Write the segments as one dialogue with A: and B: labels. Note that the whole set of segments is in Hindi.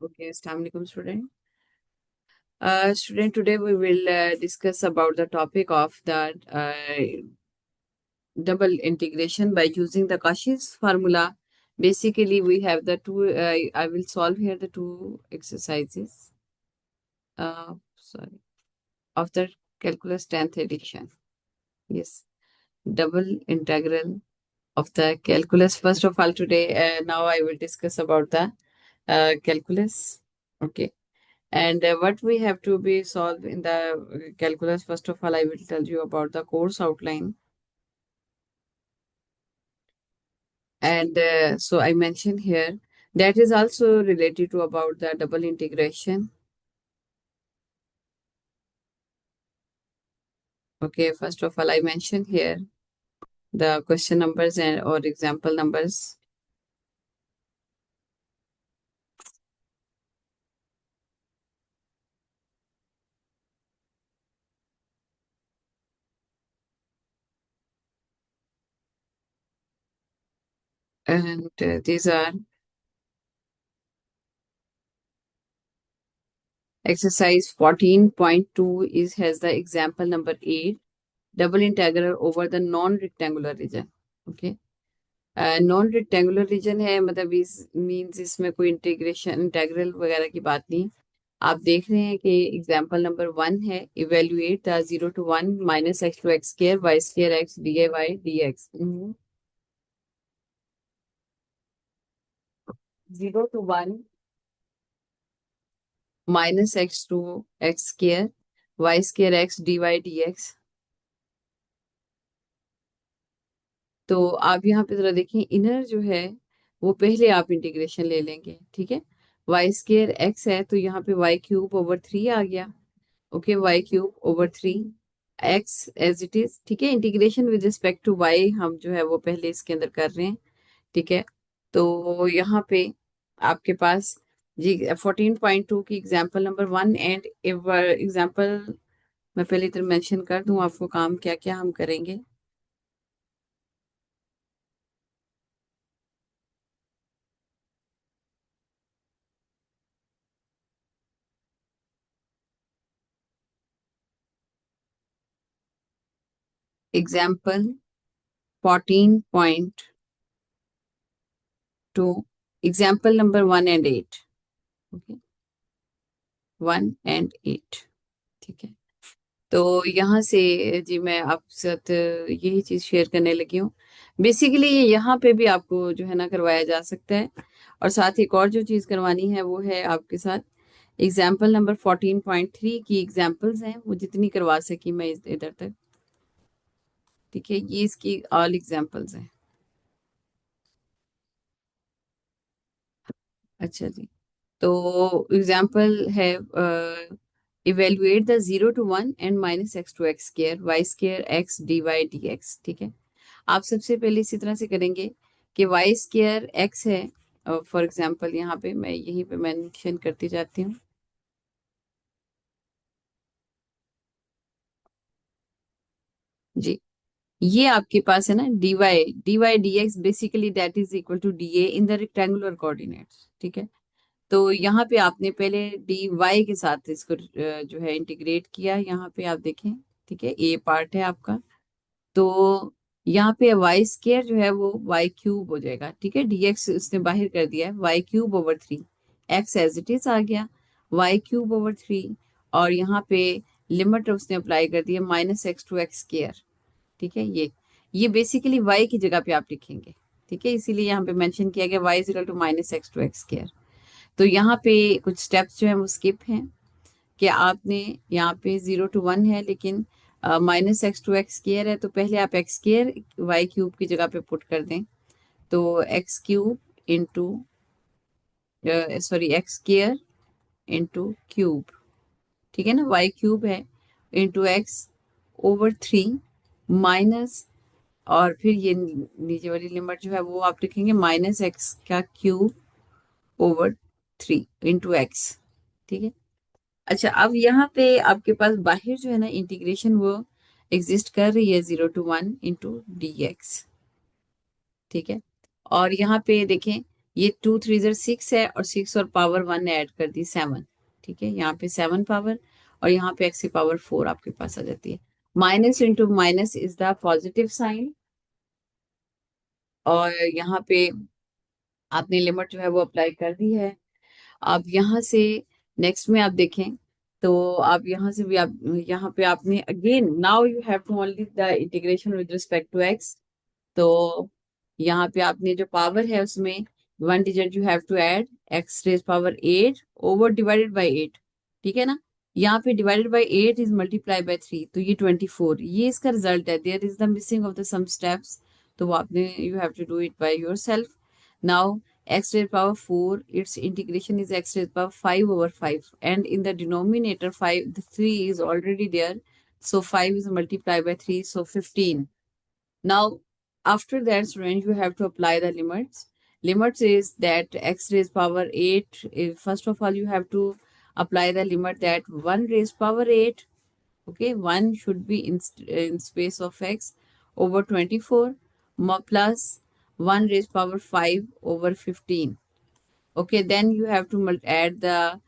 A: Okay, Assalamu alaikum, student. Today we will discuss about the topic of the double integration by using the Cauchy's formula. Basically, we have the two. I will solve here the two exercises. Sorry, of the calculus 10th edition. Yes, double integral of the calculus. First of all, today now I will discuss about the calculus. Okay. And what we have to be solved in the calculus, first of all, I will tell you about the course outline. And so I mentioned here that is also related to about the double integration. Okay, first of all, I mentioned here the question numbers and or example numbers. And these are exercise 14.2 is has the example number 8, double integral over the non-rectangular region. Okay. Non rectangular reason है, मतलब इस मींस इसमें कोई इंटेग्रल वगैरह की बात नहीं। आप देख रहे हैं कि एग्जांपल नंबर 1 है, evaluate the 0 to 1 minus X to X square Y square X D A Y D X. 0 to 1 minus X to X square Y square X D Y D X. तो आप यहाँ पे जरा देखिए, इनर जो है वो पहले आप इंटीग्रेशन ले लेंगे, ठीक है। वाई स्क्र एक्स है तो यहाँ पे वाई क्यूब ओवर 3 आ गया। Okay, Y cube over 3 X as it is, ठीक है। Integration with respect to Y हम जो है वो पहले इसके अंदर कर रहे हैं, ठीक है। तो यहाँ पे आपके पास जी 14.2 की एग्जाम्पल नंबर 1 एंड एग्जाम्पल मैं पहले इधर मेंशन कर दूं आपको काम क्या क्या हम करेंगे। Example 14.2, example number 1 and 8। Okay, 1 and 8, ठीक है। तो यहाँ से जी मैं आपके साथ यही चीज़ शेयर करने लगी हूँ। बेसिकली ये यहाँ पे भी आपको जो है ना करवाया जा सकता है, और साथ ही एक और जो चीज़ करवानी है वो है आपके साथ एग्जाम्पल नंबर 14.3 की एग्जाम्पल्स हैं, वो जितनी करवा सकी मैं इधर तक, ठीक है। ये इसकी ऑल एग्जाम्पल्स हैं। अच्छा जी, तो एग्जाम्पल है evaluate the 0 to 1 and minus X to X square Y square X D Y D X, ठीक है। आप सबसे पहले इसी तरह से करेंगे कि वाई स्क्र एक्स है, फॉर एग्जाम्पल यहाँ पे मैं यहीं पे मेंशन करती जाती हूँ। जी, ये आपके पास है ना D Y D X, basically that is equal to D A in the rectangular coordinates, ठीक है। तो यहाँ पे आपने पहले डी वाई के साथ इसको जो है इंटीग्रेट किया, यहाँ पे आप देखें, ठीक है। ए पार्ट है आपका, तो यहाँ पे वाई स्क्र जो है वो वाई क्यूब हो जाएगा, ठीक है। डीएक्स उसने बाहर कर दिया है, Y cube over 3, X as it is आ गया, वाई क्यूब ओवर 3, और यहाँ पे लिमिट उसने अप्लाई कर दिया minus X to X square, ठीक है। ये बेसिकली वाई की जगह पे आप लिखेंगे, ठीक है। इसीलिए यहाँ पे मेंशन किया गया Y is equal to minus X to X square. तो यहाँ पे कुछ स्टेप्स जो है वो स्किप हैं कि आपने यहाँ पे 0 to 1 है, लेकिन minus X to X square है, तो पहले आप एक्स स्क्र वाई क्यूब की जगह पे पुट कर दें। तो x cube into sorry x square into cube, ठीक है ना, वाई क्यूब है इंटू एक्स ओवर 3 माइनस, और फिर ये नीचे वाली लिमिट जो है वो आप लिखेंगे माइनस एक्स का क्यूब ओवर 3 इंटू एक्स, ठीक है। अच्छा, अब यहाँ पे आपके पास बाहर जो है ना इंटीग्रेशन वो एग्जिस्ट कर रही है 0 to 1 इंटू डी एक्स, ठीक है। और यहाँ पे देखें ये 2 3 6 है, और 6 और पावर 1 ऐड कर दी 7। ठीक है, यहाँ पे 7 पावर, और यहाँ पे x की पावर 4 आपके पास आ जाती है। Minus into minus is the positive sign, और यहाँ पे आपने लिमिट जो है वो अप्लाई कर दी है। अब यहाँ से नेक्स्ट में आप देखें, तो आप यहाँ से भी आप यहाँ पे आपने again now you have to only the integration with respect to X. तो यहाँ पे आपने जो पावर है उसमें 1 digit you have to add X raise power 8 over divided by 8। ठीक है ना, यहाँ पे divided by 8 is multiply by 3, तो ये 24, ये इसका रिजल्ट है। There is the missing of the some steps, तो वो आपने you have to do it by yourself. Now x raised power 4, its integration is x raised power 5 over 5, and in the denominator 5, the 3 is already there, so 5 is multiplied by 3, so 15. Now, after that, student, you have to apply the limits. Limits is that x raised power 8. First of all, you have to apply the limit that 1 raised power 8. Okay, 1 should be in space of x over 24 plus 1 raised power 5 over 15. Okay, then you have to add the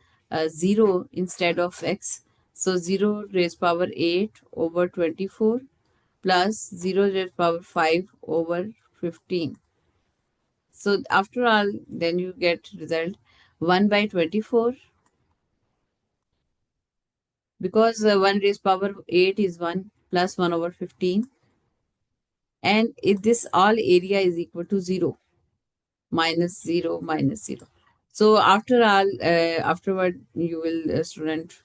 A: 0 instead of x. So 0 raised power 8 over 24 plus 0 raised power 5 over 15. So after all, then you get result 1 by 24, because 1 raised power 8 is 1 plus 1 over 15, and if this all area is equal to 0, minus 0 minus 0. So after all, afterward you will student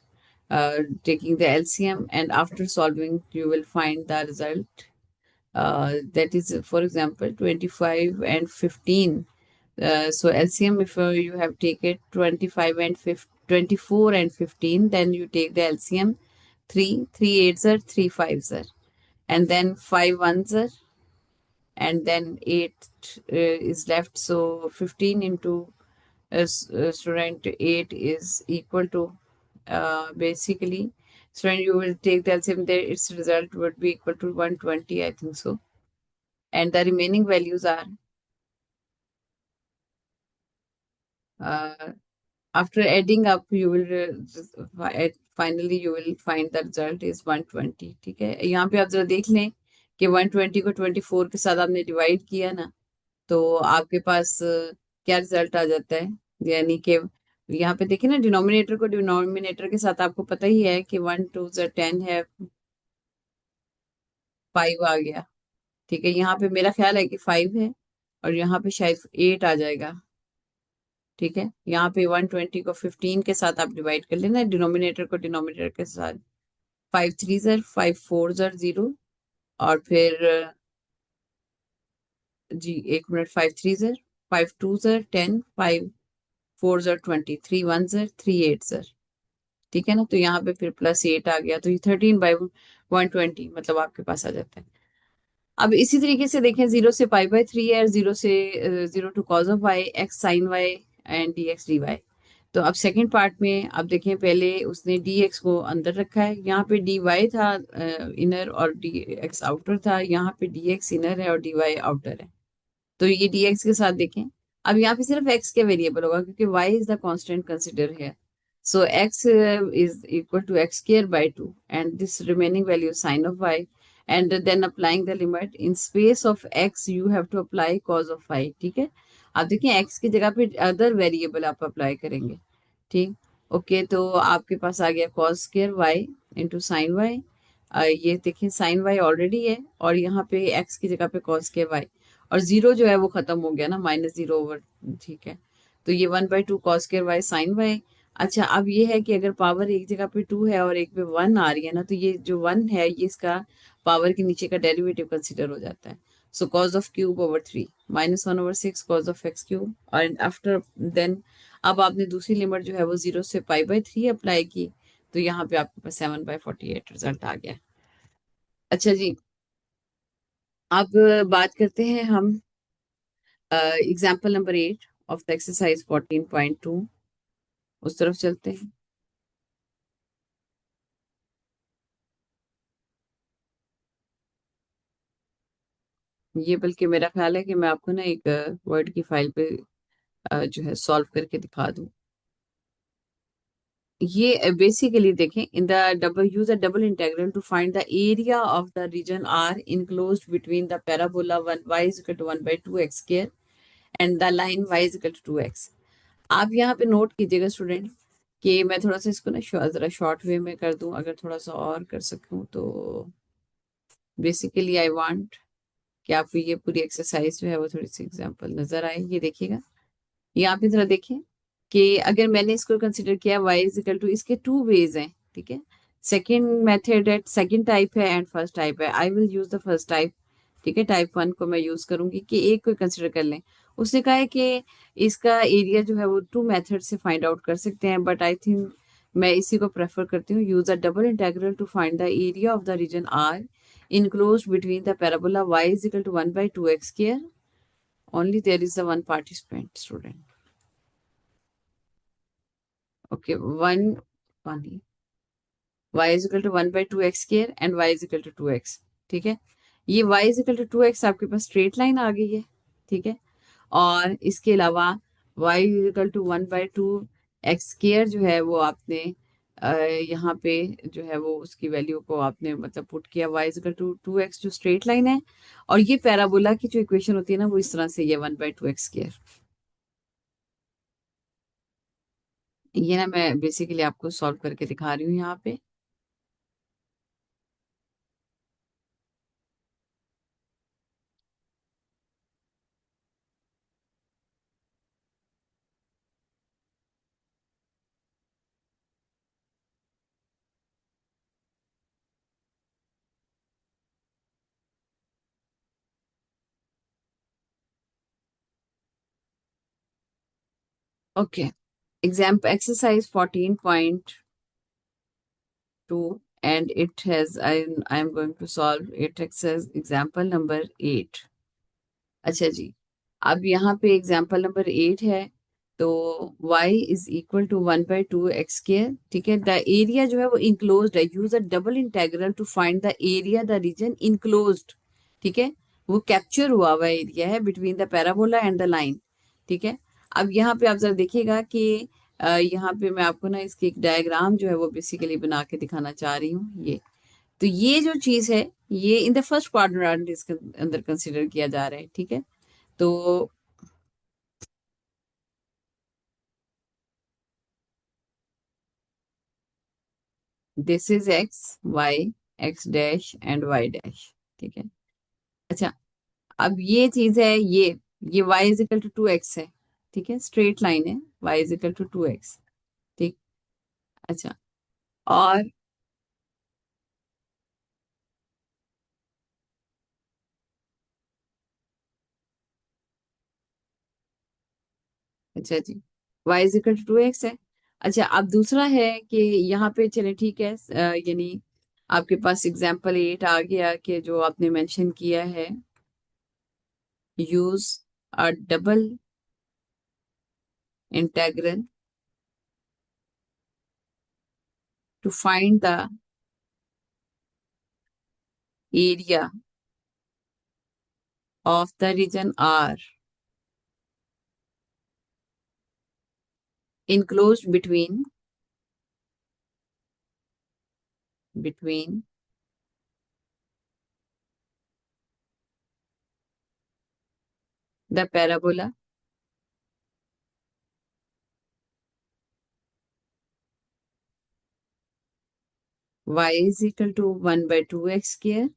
A: taking the LCM, and after solving you will find the result. That is, for example, 25 and 15. So LCM, if you have taken 25 and 24 and 15, then you take the LCM 3 eights are 3 fives are, and then 5 ones are, and then 8 is left. So 15 into student 8 is equal to basically, student, you will take the LCM there, its result would be equal to 120, I think so. And the remaining values are uh, after adding up you will finally you will find the result is 120। ठीक है, यहाँ पे आप जरा देख लें कि 120 को 24 के साथ आपने डिवाइड किया ना, तो आपके पास क्या रिजल्ट आ जाता है। यानी कि यहाँ पे देखिए ना, डिनोमिनेटर को डिनोमिनेटर के साथ आपको पता ही है कि 1 2 10 है, 5 आ गया। ठीक है, यहाँ पे मेरा ख्याल है कि 5 है, और यहाँ पे शायद 8 आ जाएगा। ठीक है, यहाँ पे 120 को 15 के साथ आप डिवाइड कर लेना, डिनोमिनेटर को डिनोमिनेटर के साथ। 5 3 जर 5 4 जर 0, और फिर जी एक मिनट, 5 3 जर 5 2 जर 10, 5 4 जर 20, 3 1 जर 3 8 जर। ठीक है ना, तो यहाँ पे फिर प्लस 8 आ गया, तो ये 13/120 मतलब आपके पास आ जाता है। अब इसी तरीके से देखें, 0 से π/3 है, 0 से 0 to cos of Y, X sine Y and D X D Y. तो अब सेकंड पार्ट में अब देखें, पहले उसने डी एक्स को अंदर रखा है, यहाँ पे डी वाई था इनर और डी एक्स आउटर था, यहाँ पे डी एक्स इनर है और डी वाई आउटर है। तो ये dx के साथ देखें, अब यहाँ पे सिर्फ x के वेरिएबल होगा, क्योंकि y is the constant consider है। सो x is equal to x square by 2, and this remaining value sin of y, and then applying the limit in space of x you have to apply cos of y। ठीक है, अब देखिए x की जगह पे अदर वेरिएबल आप अप्लाई करेंगे। ठीक, ओके, तो आपके पास आ गया cos square y into sine Y. ये देखिए साइन वाई ऑलरेडी है, और यहाँ पे x की जगह पे cos स्क्वायर y, और जीरो जो है वो खत्म हो गया ना, -0 ओवर। ठीक है, तो ये 1/2 cos square Y sine Y. अच्छा, अब ये है कि अगर पावर एक जगह पे 2 है और एक पे 1 आ रही है ना, तो ये जो 1 है ये इसका पावर के नीचे का डेरिवेटिव कंसिडर हो जाता है। So cos of cube over 3 -1/6 cos of x cube, और आफ्टर देन अब आपने दूसरी लिमिट जो है वो 0 से π/3 अप्लाई की, तो यहाँ पे आपके पास 7/48 रिजल्ट आ गया। अच्छा जी, अब बात करते हैं हम example number 8 of the exercise 14.2, उस तरफ चलते हैं। ये बल्कि मेरा ख्याल है कि मैं आपको ना एक वर्ड की फाइल पे जो है सॉल्व करके दिखा दूं। ये बेसिकली देखें, in the double use a double integral to find the area of the region R enclosed between the parabola one Y is equal to 1/2x square and the line y is equal to 2x। आप यहाँ पे नोट कीजिएगा स्टूडेंट कि मैं थोड़ा सा इसको ना जरा शॉर्ट वे में कर दूं, अगर थोड़ा सा और कर सकूं तो। बेसिकली आई वांट कि आपको ये पूरी एक्सरसाइज जो है वो थोड़ी सी एग्जांपल नजर आए। ये देखिएगा, यहाँ पे जरा देखिए कि अगर मैंने इसको कंसिडर किया y इज इक्वल टू, इसके टू वेज हैं, ठीक है। सेकेंड मेथड है, सेकेंड टाइप है एंड फर्स्ट टाइप है। I will use the first type, ठीक है। टाइप वन को मैं यूज करूंगी कि एक को कंसिडर कर लें। उसने कहा है कि इसका एरिया जो है वो टू मेथड से फाइंड आउट कर सकते हैं, बट आई थिंक मैं इसी को प्रेफर करती हूँ। Use a double integral to find the area of the region R enclosed between the parabola y is equal to 1/2x square. Only there is the one participant student. Okay, one पानी y is equal to 1/2x square and y is equal to 2x, ठीक है। ये y is equal to 2x आपके पास स्ट्रेट लाइन आ गई है, ठीक है। और इसके अलावा y is equal to 1/2x square जो है वो आपने यहाँ पे जो है वो उसकी वैल्यू को आपने मतलब पुट किया, y is equal to 2x जो स्ट्रेट लाइन है। और ये पैराबोला की जो इक्वेशन होती है ना वो इस तरह से, ये 1/2x स्क्वायर। ये ना मैं बेसिकली आपको सॉल्व करके दिखा रही हूँ यहाँ पे। Okay, example exercise 14.2 and it has I'm going to solve it, exercise example number 8। अच्छा जी, अब यहाँ पे एग्जाम्पल नंबर 8 है। तो y is equal to 1/2x square, ठीक है। द एरिया जो है वो इनक्लोज्ड है। Use a double integral to find the area the region enclosed, ठीक है। वो कैप्चर हुआ हुआ एरिया है between the parabola and the line, ठीक है। अब यहाँ पे आप जरा देखिएगा कि यहाँ पे मैं आपको ना इसकी एक डायग्राम जो है वो बेसिकली बना के दिखाना चाह रही हूँ। ये तो ये जो चीज है ये इन द फर्स्ट क्वाड्रेंट इसके अंदर कंसिडर किया जा रहा है, ठीक है। तो this is X Y, X dash and Y dash, ठीक है। अच्छा, अब ये चीज है, ये y is equal to 2x है, ठीक है। स्ट्रेट लाइन है, y is equal to 2x, ठीक। अच्छा, और अच्छा जी, y is equal to 2x है। अच्छा, अब दूसरा है कि यहाँ पे चले, ठीक है। यानी आपके पास एग्जाम्पल 8 आ गया कि जो आपने मेंशन किया है, use a double integral to find the area of the region R enclosed between the parabola y is equal to 1/2x square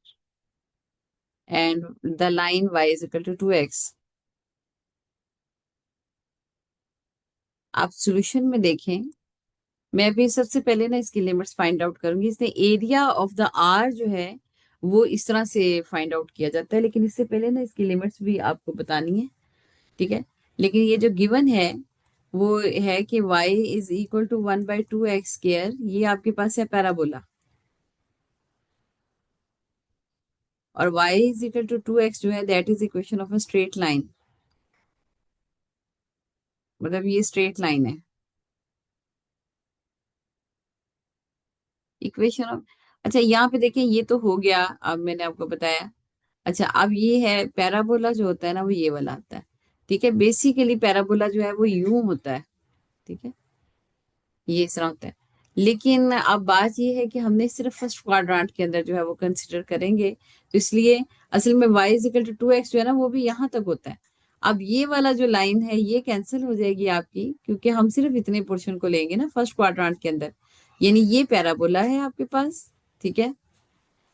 A: and the line y is equal to 2x। आप सॉल्यूशन में देखें, मैं भी सबसे पहले ना इसकी लिमिट्स फाइंड आउट करूंगी। इसने एरिया ऑफ द आर जो है वो इस तरह से फाइंड आउट किया जाता है, लेकिन इससे पहले ना इसकी लिमिट्स भी आपको बतानी है, ठीक है। लेकिन ये जो गिवन है वो है कि y is equal to 1/2x square, ये आपके पास है पैराबोला। और y is equal to 2x जो है that is equation of a straight line, मतलब ये स्ट्रेट लाइन है, इक्वेशन ऑफ। अच्छा, यहाँ पे देखें, ये तो हो गया, अब मैंने आपको बताया। अच्छा, अब ये है पैराबोला जो होता है ना वो ये वाला आता है। ठीक है। बेसिकली पैराबोला जो है वो यूं होता है, ठीक है, ये इस तरह होता है। लेकिन अब बात ये है कि हमने सिर्फ फर्स्ट क्वाड्रांट के अंदर जो है वो कंसिडर करेंगे, तो इसलिए असल में y is equal to 2x जो है ना वो भी यहाँ तक होता है। अब ये वाला जो लाइन है ये कैंसिल हो जाएगी आपकी, क्योंकि हम सिर्फ इतने पोर्शन को लेंगे ना फर्स्ट क्वाड्रांट के अंदर। यानी ये पैराबोला है आपके पास, ठीक है,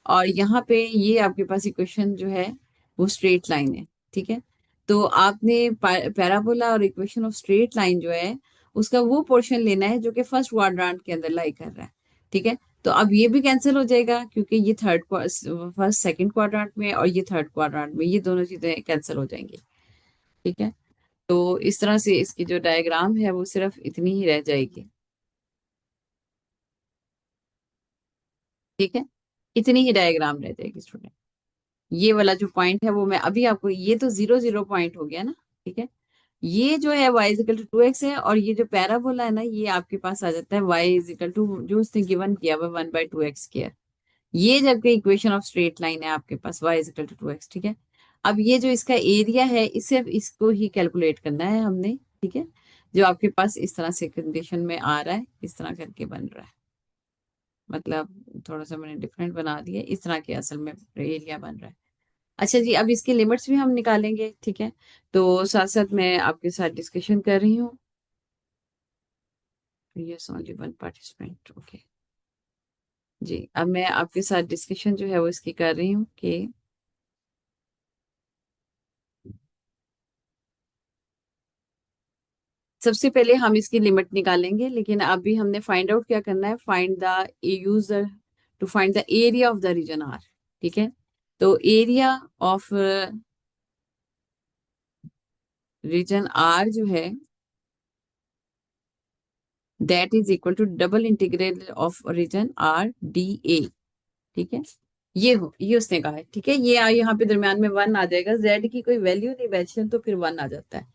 A: और यहाँ पे ये आपके पास इक्वेशन जो है वो स्ट्रेट लाइन है, ठीक है। तो आपने पैराबोला और इक्वेशन ऑफ स्ट्रेट लाइन जो है उसका वो पोर्शन लेना है जो कि फर्स्ट क्वाड्रेंट के अंदर लाई कर रहा है, ठीक है। तो अब ये भी कैंसिल हो जाएगा क्योंकि ये थर्ड फर्स्ट सेकंड क्वाड्रेंट में और ये थर्ड क्वाड्रेंट में, ये दोनों चीजें कैंसिल हो जाएंगी, ठीक है। तो इस तरह से इसकी जो डायग्राम है वो सिर्फ इतनी ही रह जाएगी, ठीक है, इतनी ही डायग्राम रह जाएगी स्टूडेंट। ये वाला जो पॉइंट है वो मैं अभी आपको, ये तो 0 0 पॉइंट हो गया ना, ठीक है। ये जो है y इजिकल टू 2x है, और ये जो पैराबोला है ना ये आपके पास आ जाता है y इजिकल टू जो उसने गिवन किया हुआ 1/2x स्क्वायर। ये जबकि इक्वेशन ऑफ स्ट्रेट लाइन है आपके पास y इजिकल टू 2x, ठीक है। अब ये जो इसका एरिया है इसे इसको ही कैलकुलेट करना है हमने, ठीक है, जो आपके पास इस तरह से कंडीशन में आ रहा है, इस तरह करके बन रहा है। मतलब थोड़ा सा मैंने डिफरेंट बना दिया, इस तरह के असल में एरिया बन रहा है। अच्छा जी, अब इसकी लिमिट्स भी हम निकालेंगे, ठीक है। तो साथ साथ मैं आपके साथ डिस्कशन कर रही हूँ। Yes, only one participant, okay. जी, अब मैं आपके साथ डिस्कशन जो है वो इसकी कर रही हूँ कि सबसे पहले हम इसकी लिमिट निकालेंगे, लेकिन अभी हमने फाइंड आउट क्या करना है, find the user to find the area of the region R, ठीक है। तो एरिया ऑफ रीजन आर जो है that is equal to double integral of region R D A, ठीक है। ये उसने कहा है, ठीक है। ये यहाँ पे दरम्यान में वन आ जाएगा, जेड की कोई वैल्यू नहीं मेंशन तो फिर वन आ जाता है।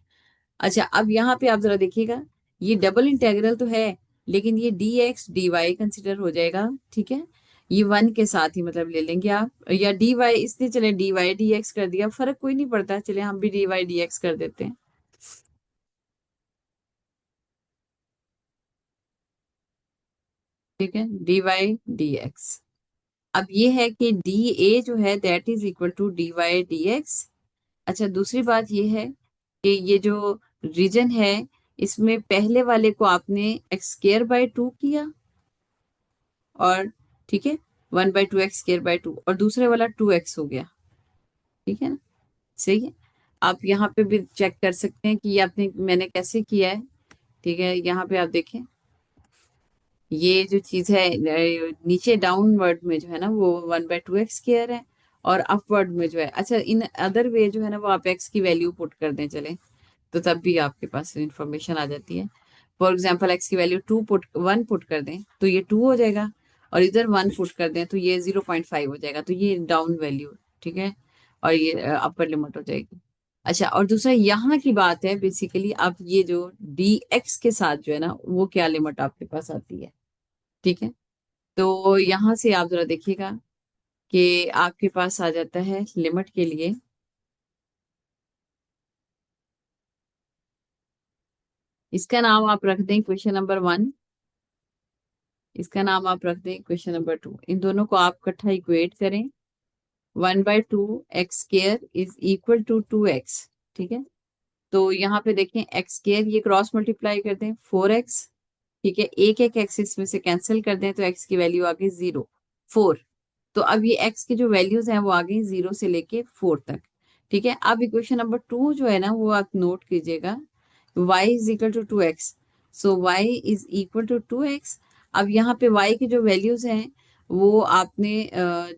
A: अच्छा, अब यहाँ पे आप जरा देखिएगा, ये डबल इंटेग्रल तो है लेकिन ये D X D Y consider हो जाएगा, ठीक है। ये वन के साथ ही मतलब ले लेंगे आप, या डी वाई, इसने चले डी वाई डी एक्स कर दिया, फर्क कोई नहीं पड़ता, चले हम भी डी वाई डी एक्स कर देते हैं, ठीक है, डी वाई डी एक्स। अब ये है कि डी ए जो है that is equal to D Y D X. अच्छा, दूसरी बात ये है कि ये जो रीजन है इसमें पहले वाले को आपने एक्स स्केयर बाय टू किया, और ठीक है, 1/2x स्केयर बाय टू, और दूसरे वाला 2x हो गया, ठीक है ना, सही है। आप यहाँ पे भी चेक कर सकते हैं कि ये आपने मैंने कैसे किया है, ठीक है। यहाँ पे आप देखें, ये जो चीज है नीचे डाउनवर्ड में जो है ना वो 1/2x स्केयर है, और अपवर्ड में जो है, अच्छा इन अदर वे जो है ना वो आप x की वैल्यू पुट कर दें चले, तो तब भी आपके पास इंफॉर्मेशन आ जाती है। फॉर एग्जाम्पल एक्स की वैल्यू 1 पुट कर दें तो ये 2 हो जाएगा, और इधर 1 पुट कर दें तो ये 0.5 हो जाएगा, तो ये डाउन वैल्यू, ठीक है, और ये अपर लिमिट हो जाएगी। अच्छा, और दूसरा यहाँ की बात है बेसिकली, अब ये जो डी एक्स के साथ जो है ना वो क्या लिमिट आपके पास आती है, ठीक है। तो यहाँ से आप जरा देखिएगा कि आपके पास आ जाता है लिमिट के लिए, इसका नाम आप रख दें क्वेश्चन नंबर 1, इसका नाम आप रख दें क्वेश्चन नंबर 2, इन दोनों को आप इकट्ठा इक्वेट करें। 1/2 X square is equal to 2x, ठीक है। तो यहाँ पे देखें एक्स स्केयर ये क्रॉस मल्टीप्लाई कर दें 4x, ठीक है, एक एक एक्सिस में से कैंसिल कर दें तो x की वैल्यू आ गई 0 4। तो अब ये x की जो वैल्यूज हैं वो आ गई 0 से लेके 4 तक, ठीक है। अब इक्वेशन नंबर 2 जो है ना वो आप नोट कीजिएगा, y is equal to 2x, so y is equal to 2x। अब यहाँ पे y की जो वैल्यूज हैं वो आपने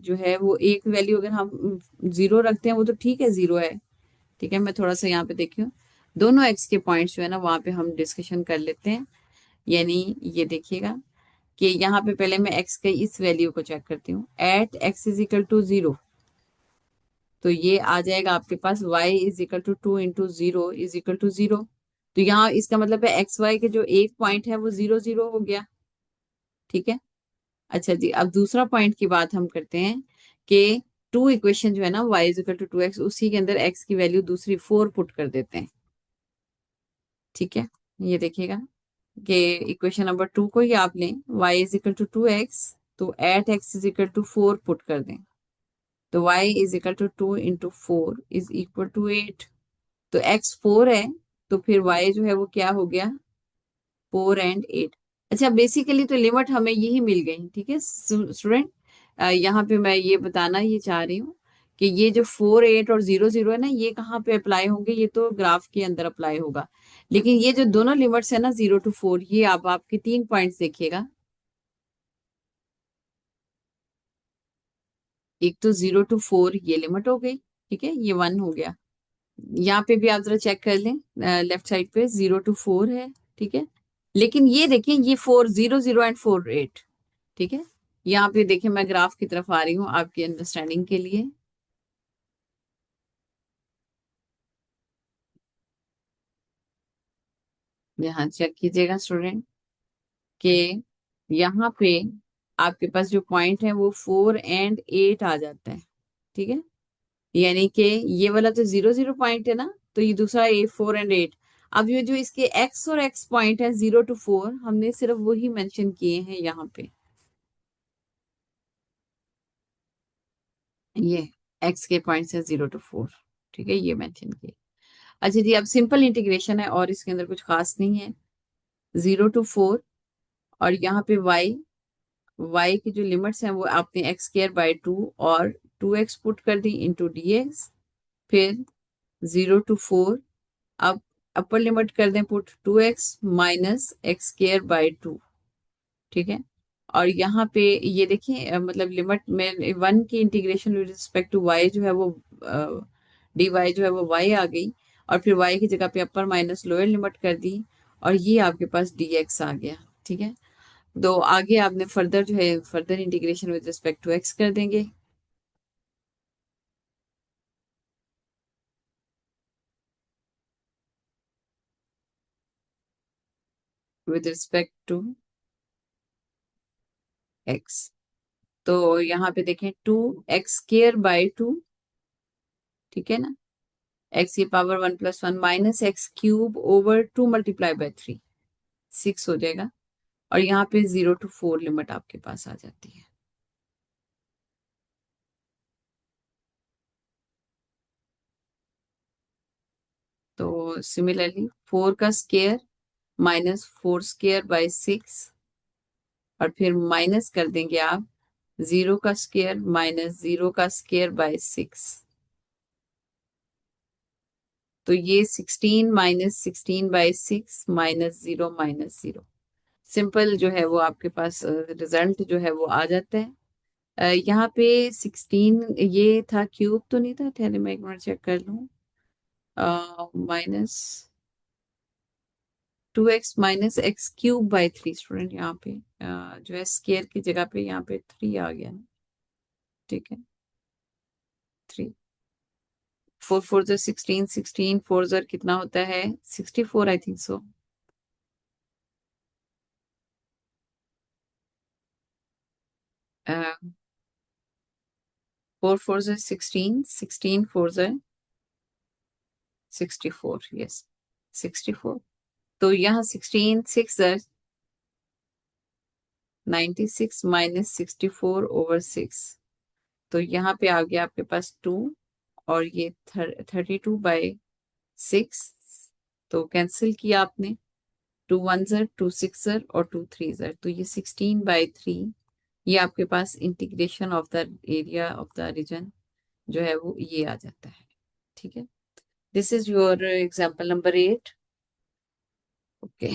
A: जो है वो एक वैल्यू अगर हम 0 रखते हैं वो तो ठीक है, 0 है, ठीक है। मैं थोड़ा सा यहाँ पे देखियो दोनों x के पॉइंट्स जो है ना वहां पे हम डिस्कशन कर लेते हैं। यानी ये देखिएगा कि यहाँ पे पहले मैं x के इस वैल्यू को चेक करती हूँ, at x is equal to 0, तो ये आ जाएगा आपके पास y is equal to 2 × 0 is equal to 0। तो यहाँ इसका मतलब है एक्स वाई के जो एक पॉइंट है वो 0 0 हो गया, ठीक है। अच्छा जी, अब दूसरा पॉइंट की बात हम करते हैं कि टू इक्वेशन जो है ना y is equal to 2x, उसी के अंदर x की वैल्यू दूसरी 4 पुट कर देते हैं, ठीक है, ये देखिएगा कि इक्वेशन नंबर 2 को ही आप लें, y is equal to 2x, तो at x is equal to 4 put कर दें, तो y is equal to 2 into 4 is equal to 8। तो x 4 है, तो फिर y जो है वो क्या हो गया, 4 और 8। अच्छा, बेसिकली तो लिमिट हमें यही मिल गई, ठीक है स्टूडेंट। यहाँ पे मैं ये बताना ये चाह रही हूँ कि ये जो 4 8 और 0 0 है ना, ये कहाँ पे अप्लाई होंगे, ये तो ग्राफ के अंदर अप्लाई होगा। लेकिन ये जो दोनों लिमिट्स है ना, 0 to 4, ये आप आपके 3 पॉइंट्स देखिएगा। एक तो 0 to 4 ये लिमिट हो गई, ठीक है, ये 1 हो गया। यहाँ पे भी आप जरा चेक कर लें, लेफ्ट साइड पे 0 to 4 है, ठीक है। लेकिन ये देखें, ये 4 0 0 एंड 4 8, ठीक है। यहाँ पे देखिए, मैं ग्राफ की तरफ आ रही हूँ आपकी अंडरस्टैंडिंग के लिए। यहाँ चेक कीजिएगा स्टूडेंट कि यहाँ पे आपके पास जो पॉइंट है वो 4 और 8 आ जाता है, ठीक है। यानी कि ये वाला तो 0 0 पॉइंट है ना, तो ये दूसरा 4 और 8। अब ये जो इसके एक्स और एक्स पॉइंट है 0 to 4, हमने सिर्फ वही मेंशन किए हैं यहाँ पे, ये एक्स के पॉइंट्स है 0 to 4, ठीक है, ये मेंशन किए। अच्छा जी, अब सिंपल इंटीग्रेशन है और इसके अंदर कुछ खास नहीं है। 0 to 4, और यहाँ पे y की जो लिमिट्स हैं वो आपने x² बाई 2 और 2x पुट कर दी इंटू dx, फिर 0 to 4, अब अपर लिमिट कर दें put 2x minus x² by 2, ठीक है। और यहाँ पे ये देखिए, मतलब लिमिट में 1 की integration with respect to y जो है वो dy जो है वो y आ गई, और फिर y की जगह पे अपर माइनस लोअर लिमिट कर दी, और ये आपके पास dx आ गया, ठीक है। तो आगे आपने फर्दर जो है further integration with respect to x कर देंगे। विद रिस्पेक्ट टू x, तो यहाँ पे देखें 2x² बाई 2, ठीक है ना, x⁻1 + 1 माइनस x³/2 × 3, 6 हो जाएगा। और यहाँ पे 0 to 4 लिमिट आपके पास आ जाती है। तो सिमिलरली 4 का स्क्वायर माइनस 4 स्क्वायर बाई 6, और फिर माइनस कर देंगे आप 0 का स्क्वायर माइनस 0 का स्क्वायर बाई 6, तो ये 16 - 16/6 -0 - 0। सिंपल जो है वो आपके पास रिजल्ट जो है वो आ जाता है। यहाँ पे 16 ये था, क्यूब तो नहीं था, ठहरे मैं एक मिनट चेक कर लूँ। Minus 2x - x³ by 3 student, यहाँ पे जो है स्केयर की जगह पे यहाँ पे 3 आ गया ना, ठीक है। 3, 4 4 16, 16 4 कितना होता है, 64 आई थिंक सो। 4 4 16, 16 4 64, यस 64। तो यहाँ 16 6 96 - 64/6, तो यहाँ पे आ गया आपके पास 2, और ये 32/6, तो कैंसिल किया आपने, 2 1 2 6 और 2 3, तो ये 16/3, ये आपके पास integration of the area of the region जो है वो ये आ जाता है, ठीक है। This is your example number 8। Okay.